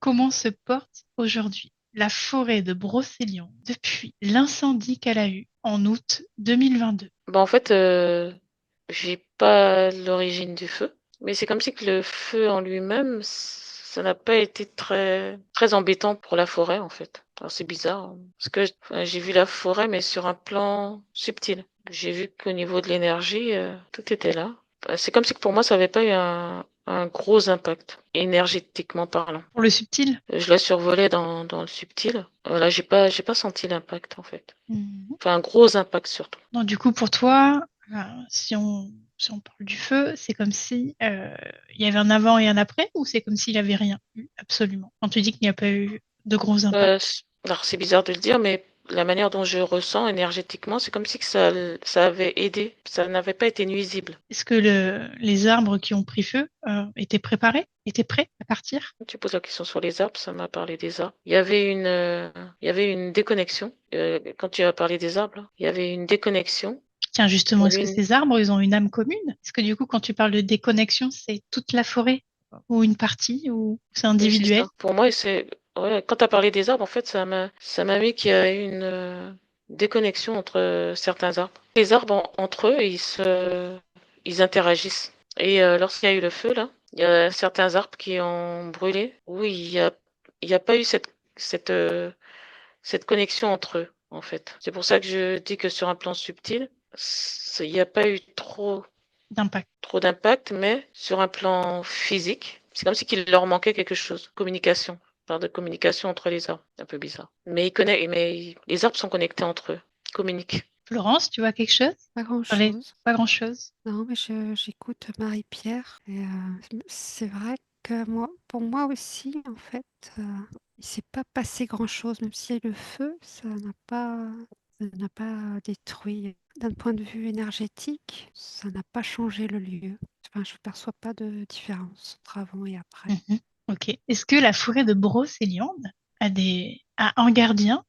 Comment se porte aujourd'hui la forêt de Brocéliande depuis l'incendie qu'elle a eu en août 2022? Bah, en fait, j'ai pas l'origine du feu, mais c'est comme si que le feu en lui-même, ça n'a pas été très, très embêtant pour la forêt, en fait. Alors c'est bizarre, hein, parce que enfin, j'ai vu la forêt, mais sur un plan subtil. J'ai vu qu'au niveau de l'énergie, tout était là. C'est comme si que pour moi, ça n'avait pas eu un gros impact, énergétiquement parlant. Pour le subtil? Je la survolais dans le subtil. Là, j'ai pas senti l'impact, en fait. Mhm. Enfin, un gros impact surtout. Non, du coup, pour toi, si on parle du feu, c'est comme si il y avait un avant et un après, ou c'est comme s'il n'y avait rien eu, absolument? Quand tu dis qu'il n'y a pas eu de gros impacts. Alors c'est bizarre de le dire, mais la manière dont je ressens énergétiquement, c'est comme si que ça avait aidé, ça n'avait pas été nuisible. Est-ce que les arbres qui ont pris feu étaient préparés, étaient prêts à partir? Tu poses la question sur les arbres, ça m'a parlé des arbres. Il y avait une déconnexion. Quand tu as parlé des arbres, là, il y avait une déconnexion. Tiens, justement, Il y est-ce avait que une... ces arbres, ils ont une âme commune? Est-ce que du coup, quand tu parles de déconnexion, c'est toute la forêt ou une partie ou c'est Oui, c'est individuel? ça. Pour moi, ouais, quand tu as parlé des arbres, en fait, ça m'a mis qu'il y a eu une déconnexion entre certains arbres. Les arbres, entre eux, ils interagissent. Et lorsqu'il y a eu le feu, là, il y a certains arbres qui ont brûlé. Oui, il y a pas eu cette connexion entre eux, en fait. C'est pour ça que je dis que sur un plan subtil, il n'y a pas eu D'impact. trop d'impact, mais sur un plan physique, c'est comme si qu'il leur manquait quelque chose. Communication. Genre de communication entre les arbres. Un peu bizarre. Mais les arbres sont connectés entre eux. Ils communiquent. Florence, tu vois quelque chose? Pas Allez, grand-chose. pas grand-chose. Non, mais j'écoute Marie-Pierre. Et c'est vrai que moi, pour moi aussi, en fait, euh, il s'est pas passé grand-chose. Même s'il y a eu le feu, ça n'a pas détruit. D'un point de vue énergétique, ça n'a pas changé le lieu. Enfin, je ne perçois pas de différence entre avant et après. Mhm. Ok. Est-ce que la forêt de Brocéliande a un gardien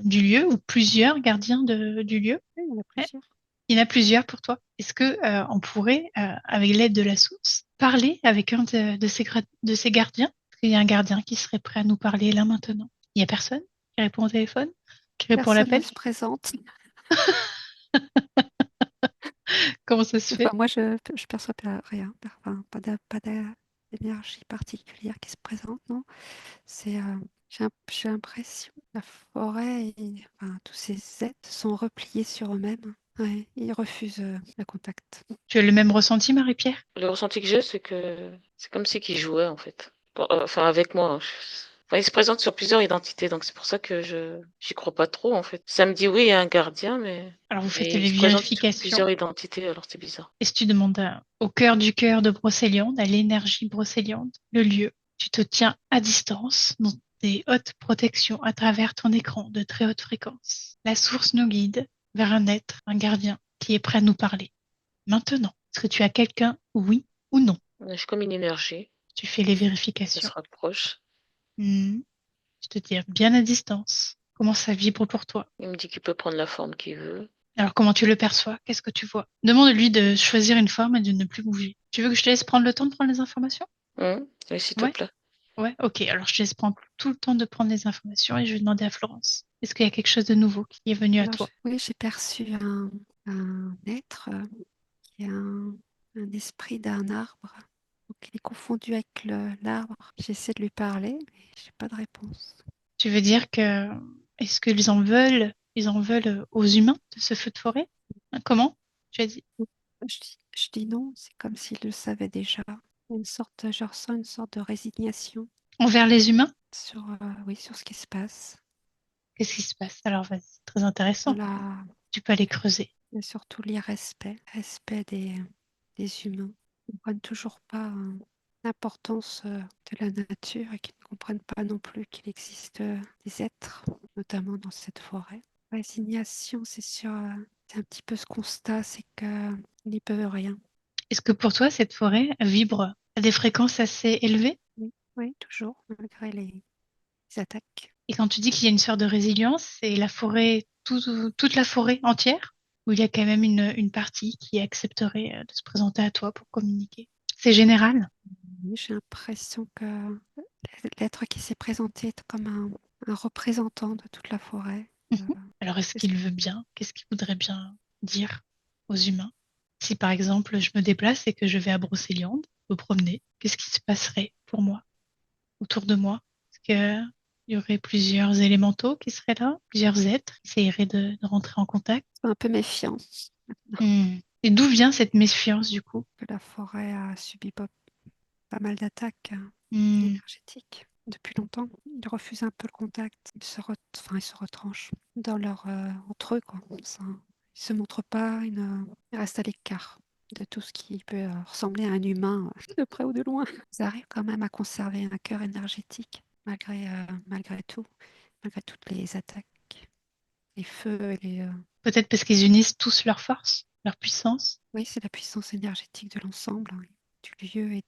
du lieu ou plusieurs gardiens du lieu? Oui, il y en a Eh, plusieurs. il y en a plusieurs pour toi. Est-ce que on pourrait, avec l'aide de la source, parler avec un de ces gardiens? Est-ce qu'il y a un gardien qui serait prêt à nous parler là maintenant? Il n'y a personne qui répond au téléphone, qui répond à Personne ne l'appel? se présente. Comment ça se Enfin, fait? moi, je perçois pas rien. Enfin, pas d'énergie particulière qui se présente, non? J'ai l'impression que la forêt, enfin, tous ces êtres sont repliés sur eux-mêmes. Ouais, ils refusent le contact. Tu as le même ressenti, Marie-Pierre? Le ressenti que j'ai, c'est que c'est comme si qu'ils jouaient, en fait. Bon, enfin, avec moi. Enfin, ils se présentent sur plusieurs identités, donc c'est pour ça que j'y crois pas trop, en fait. Ça me dit oui, il y a un gardien, Alors, vous faites mais les ils se présentent sur vérifications. plusieurs identités, alors c'est bizarre. Et si tu demandes au cœur de Brocéliande, à l'énergie Brocéliande, le lieu, tu te tiens à distance, dans des hautes protections à travers ton écran de très haute fréquence. La source nous guide vers un être, un gardien, qui est prêt à nous parler. Maintenant, est-ce que tu as quelqu'un, oui ou non? Je suis comme une énergie, Tu fais les elle vérifications. se rapproche. Hmm. Tu te tiens bien à distance. Comment ça vibre pour toi? Il me dit qu'il peut prendre la forme qu'il veut. Alors, comment tu le perçois? Qu'est-ce que tu vois? Demande-lui de choisir une forme et de ne plus bouger. Tu veux que je te laisse prendre le temps de prendre les informations? Oui, s'il te Ouais. plaît. Ouais, ok. Alors, je te laisse prendre tout le temps de prendre les informations et je vais demander à Florence. Est-ce qu'il y a quelque chose de nouveau qui est venu à Alors, toi? oui, j'ai perçu un être qui a un esprit d'un arbre. Donc, il est confondu avec l'arbre. J'essaie de lui parler, mais j'ai pas de réponse. Tu veux dire que est-ce ils en veulent aux humains de ce feu de forêt? Hein, comment? Tu as dit Je dis non, c'est comme s'il le savait déjà. Je ressens une sorte de résignation envers les humains? sur, oui, sur ce qui se passe. Qu'est-ce qui se passe? Alors, vas-y, c'est très intéressant. Voilà, Tu peux aller creuser. et surtout l'irrespect, respect des humains. Ils ne comprennent toujours pas l'importance de la nature et qu'ils ne comprennent pas non plus qu'il existe des êtres, notamment dans cette forêt. Résignation, c'est sûr, c'est un petit peu ce constat, c'est qu'ils n'y peuvent rien. Est-ce que pour toi, cette forêt vibre à des fréquences assez élevées? Oui, oui, toujours, malgré les attaques. Et quand tu dis qu'il y a une sorte de résilience, c'est la forêt, toute la forêt entière, ou il y a quand même une partie qui accepterait de se présenter à toi pour communiquer? C'est général. Oui, j'ai l'impression que l'être qui s'est présenté comme un représentant de toute la forêt. Mhm. Alors, est-ce Est-ce qu'il veut bien? Qu'est-ce qu'il voudrait bien dire aux humains? Si par exemple, je me déplace et que je vais à Brocéliande, me promener, qu'est-ce qui se passerait pour moi, autour de moi? Est-ce qu'il y aurait plusieurs élémentaux qui seraient là, plusieurs êtres qui essaieraient de rentrer en contact? un peu méfiant Et d'où vient cette méfiance du coup? que la forêt a subi pas mal d'attaques Hmm. énergétiques depuis longtemps. Ils refusent un peu le contact. Ils se retranchent entre eux, quoi. Ça, ils se montrent pas, ils restent à l'écart de tout ce qui peut ressembler à un humain, de près ou de loin. Ils arrivent quand même à conserver un cœur énergétique malgré tout, malgré toutes les attaques, les feux et les. Peut-être parce qu'ils unissent tous leurs forces, leur puissance, Oui, c'est la puissance énergétique de l'ensemble, hein, du lieu et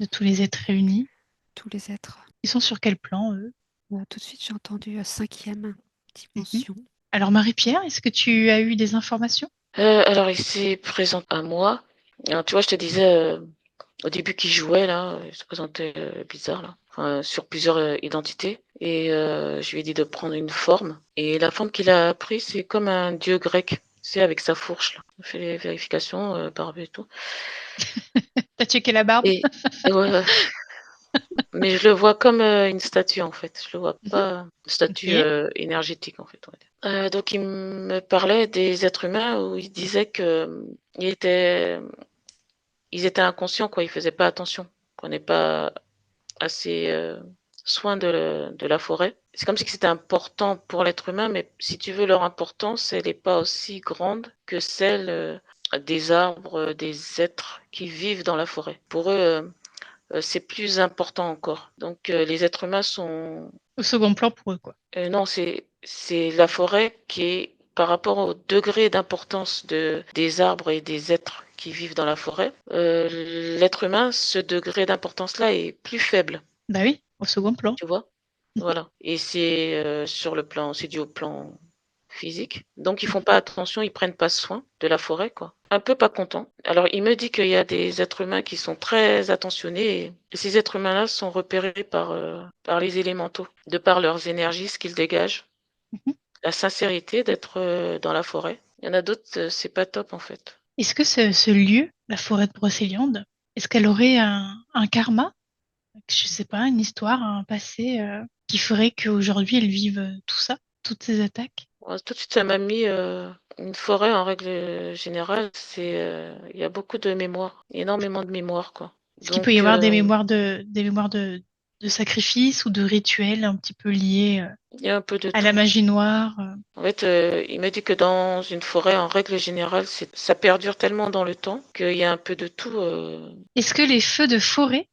de tous les êtres réunis. tous les êtres. Ils sont sur quel plan, eux? Tout de suite, j'ai entendu cinquième Mhm. dimension. Alors Marie-Pierre, est-ce que tu as eu des informations? Alors, il s'est présenté à moi. Alors, tu vois, je te disais au début qu'il jouait, là, il se présentait bizarre, là, enfin, sur plusieurs identités. Et je lui ai dit de prendre une forme. Et la forme qu'il a pris, c'est comme un dieu grec, c'est avec sa fourche, là. On fait les vérifications, barbe et tout. T'as checké la barbe? Et, et ouais, ouais. Mais je le vois comme une statue, en fait. Je le vois Mhm. pas une statue Ok. énergétique, en fait, on va dire. Donc, il me parlait des êtres humains où il disait que il était ils étaient inconscients, quoi. Ils faisaient pas attention. Ils prenaient pas assez soin de la forêt. C'est comme si c'était important pour l'être humain, mais si tu veux, leur importance, elle n'est pas aussi grande que celle des arbres, des êtres qui vivent dans la forêt. Pour eux, c'est plus important encore. Donc, les êtres humains sont... Au second plan pour eux, quoi. non, c'est la forêt qui est par rapport au degré d'importance des arbres et des êtres qui vivent dans la forêt. L'être humain, ce degré d'importance-là est plus faible, Bah oui, au second plan. tu vois. Mhm. Voilà. Et c'est sur le plan, c'est dû au plan physique. Donc ils font Mhm. pas attention, ils prennent pas soin de la forêt, quoi. Un peu pas content. Alors il me dit qu'il y a des êtres humains qui sont très attentionnés et ces êtres humains-là sont repérés par les élémentaux, de par leurs énergies, ce qu'ils dégagent, Mhm. la sincérité d'être dans la forêt. Il y en a d'autres, c'est pas top en fait. Est-ce que ce lieu, la forêt de Brocéliande, est-ce qu'elle aurait un karma? Je sais pas, une histoire, un passé qui ferait qu'aujourd'hui elle vive tout ça, toutes ces attaques? Ouais, tout de suite, ça m'a mis une forêt en règle générale, il y a beaucoup de mémoire, énormément de mémoire, quoi. Est-ce qu'il peut y Donc, avoir des mémoires de sacrifices ou de rituels un petit peu liés il y a un peu de à la tout. magie noire? En fait, il m'a dit que dans une forêt, en règle générale, ça perdure tellement dans le temps qu'il y a un peu de tout. Est-ce que les feux de forêt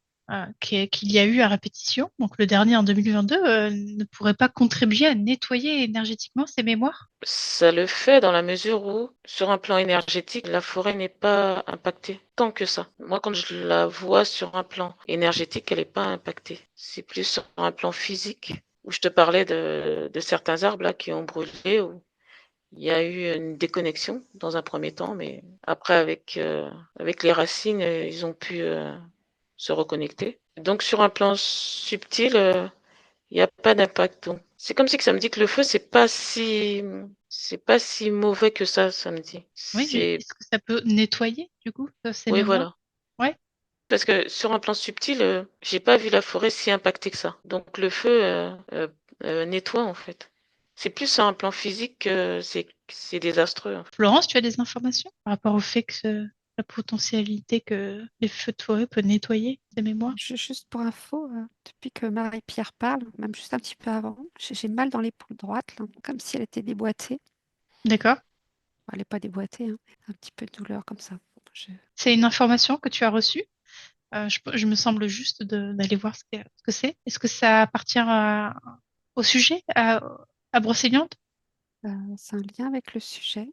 qu'il y a eu à répétition, donc le dernier en 2022, ne pourraient pas contribuer à nettoyer énergétiquement ces mémoires? Ça le fait dans la mesure où, sur un plan énergétique, la forêt n'est pas impactée tant que ça. Moi, quand je la vois sur un plan énergétique, elle n'est pas impactée. C'est plus sur un plan physique, où je te parlais de certains arbres là qui ont brûlé, où il y a eu une déconnexion dans un premier temps, mais après, avec les racines, ils ont pu se reconnecter. Donc, sur un plan subtil, il n'y a pas d'impact. Donc, c'est comme si que ça me dit que le feu, c'est pas si mauvais que ça me dit. Oui, C'est, est-ce que ça peut nettoyer, du coup, ces oui, mémoires? voilà. Ouais, Parce que sur un plan subtil, j'ai pas vu la forêt si impactée que ça. Donc, le feu nettoie, en fait. C'est plus sur un plan physique que c'est désastreux, en fait. Florence, tu as des informations par rapport au fait que la potentialité que les feux de forêt peuvent nettoyer ces mémoires? Juste pour info, depuis que Marie-Pierre parle, même juste un petit peu avant, j'ai mal dans l'épaule droite, là, comme si elle était déboîtée. D'accord. Elle n'est pas déboîtée, hein, un petit peu de douleur comme ça. Je- C'est une information que tu as reçue. Je me semble juste d'aller voir ce que c'est. Est-ce que ça appartient au sujet, à Brocéliande? c'est un lien avec le sujet.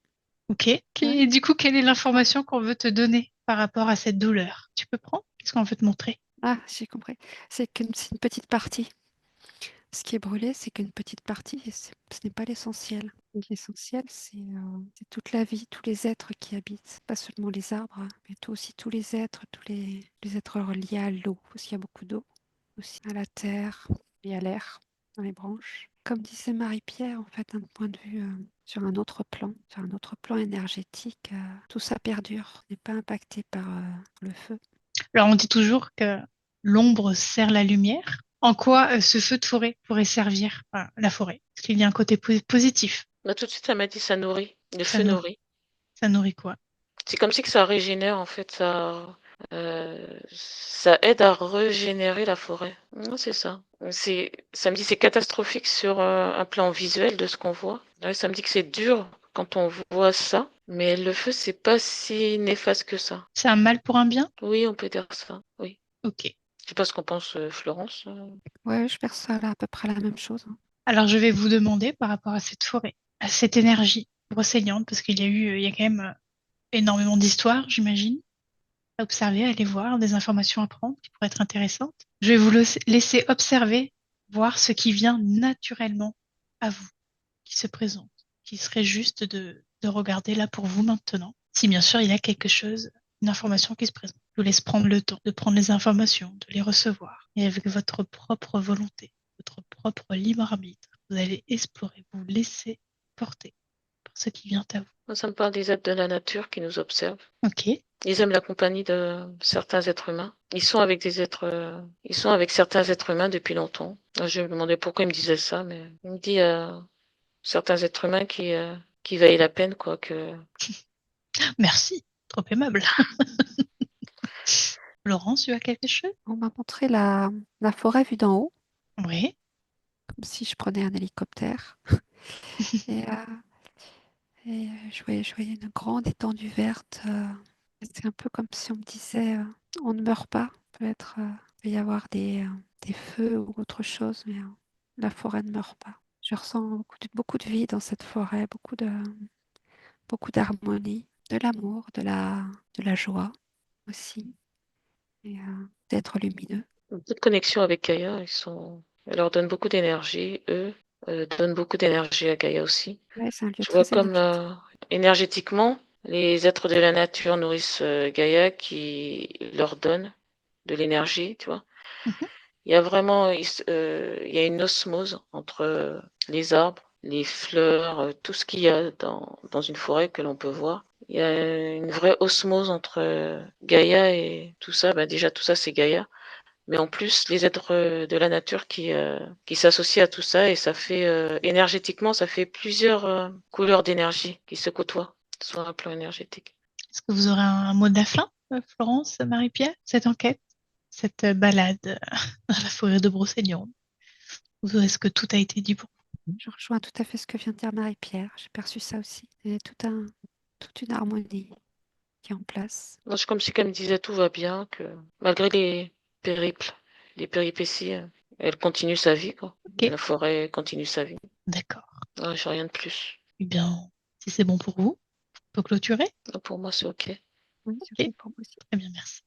Ok. Ouais. Du coup, quelle est l'information qu'on veut te donner par rapport à cette douleur? Tu peux prendre? Qu'est-ce qu'on veut te montrer? Ah, j'ai compris. C'est une petite partie. Ce qui est brûlé, c'est qu'une petite partie, et ce n'est pas l'essentiel. L'essentiel, c'est toute la vie, tous les êtres qui habitent, pas seulement les arbres, hein, mais aussi tous les êtres, les êtres reliés à l'eau, parce qu'il y a beaucoup d'eau. aussi à la terre et à l'air dans les branches. Comme disait Marie-Pierre, en fait, d'un point de vue sur un autre plan énergétique, tout ça perdure, n'est pas impacté par le feu. Alors, on dit toujours que l'ombre sert la lumière. En quoi ce feu de forêt pourrait servir la forêt? Est-ce qu'il y a un côté positif? Là, tout de suite, ça m'a dit ça nourrit. Le Ça feu nourrit, nourrit. ça nourrit quoi? C'est comme si que ça régénère, en fait. Ça aide à régénérer la forêt. Non, c'est ça. Ça me dit c'est catastrophique sur un plan visuel de ce qu'on voit. Ouais, ça me dit que c'est dur quand on voit ça. Mais le feu, c'est pas si néfaste que ça. C'est un mal pour un bien? Oui, on peut dire ça. Oui. Ok. Je sais pas ce qu'en pense Florence. Ouais, je perçois là à peu près la même chose. Alors, je vais vous demander par rapport à cette forêt, à cette énergie brocéliande, parce il y a quand même énormément d'histoires, j'imagine, à observer, à aller voir, des informations à prendre qui pourraient être intéressantes. Je vais vous laisser observer, voir ce qui vient naturellement à vous, qui se présente, qui serait juste de regarder là pour vous maintenant. Si bien sûr il y a quelque chose, une information qui se présente. Je vous laisse prendre le temps de prendre les informations, de les recevoir, et avec votre propre volonté, votre propre libre arbitre, vous allez explorer, vous laisser porter par ce qui vient à vous. Moi, ça me parle des êtres de la nature qui nous observent. Ok. Ils aiment la compagnie de certains êtres humains. Ils sont avec certains êtres humains depuis longtemps. Je me demandais pourquoi il me disait ça, mais il me dit certains êtres humains qui valent la peine, quoi. Merci, trop aimable. Laurence, tu as quelque chose? On m'a montré la forêt vue d'en haut, Oui. comme si je prenais un hélicoptère. Et, je voyais une grande étendue verte. C'est un peu comme si on me disait on ne meurt pas. Peut-être il peut y avoir des feux ou autre chose, mais la forêt ne meurt pas. Je ressens beaucoup de vie dans cette forêt, beaucoup d'harmonie, de l'amour, de la joie aussi, et d'être lumineux. Beaucoup de connexion avec Gaïa. Elle leur donne beaucoup d'énergie. Eux donnent beaucoup d'énergie à Gaïa aussi. Ouais, c'est un lieu Je vois très comme énergétique. énergétiquement, les êtres de la nature nourrissent Gaïa qui leur donne de l'énergie, tu vois. Mhm. Il y a vraiment, il y a une osmose entre les arbres, les fleurs, tout ce qu'il y a dans une forêt que l'on peut voir. Il y a une vraie osmose entre Gaïa et tout ça. Ben déjà, tout ça, c'est Gaïa. Mais en plus, les êtres de la nature qui s'associent à tout ça et ça fait, énergétiquement, ça fait plusieurs couleurs d'énergie qui se côtoient sur un plan énergétique. Est-ce que vous aurez un mot de la fin, Florence, Marie-Pierre, cette enquête, cette balade dans la forêt de Brocéliande? Ou est-ce que tout a été dit pour vous? Je rejoins tout à fait ce que vient de dire Marie-Pierre. J'ai perçu ça aussi. Et toute une harmonie qui est en place. Moi, je comme si, comme disait, tout va bien, que malgré les périples, les péripéties, elle continue sa vie, quoi. Ok, La forêt continue sa vie. d'accord. Ouais, j'ai rien de plus. Eh bien, si c'est bon pour vous, on peut clôturer? Pour moi, c'est OK. Oui, c'est Ok, ok pour moi aussi. très bien, merci.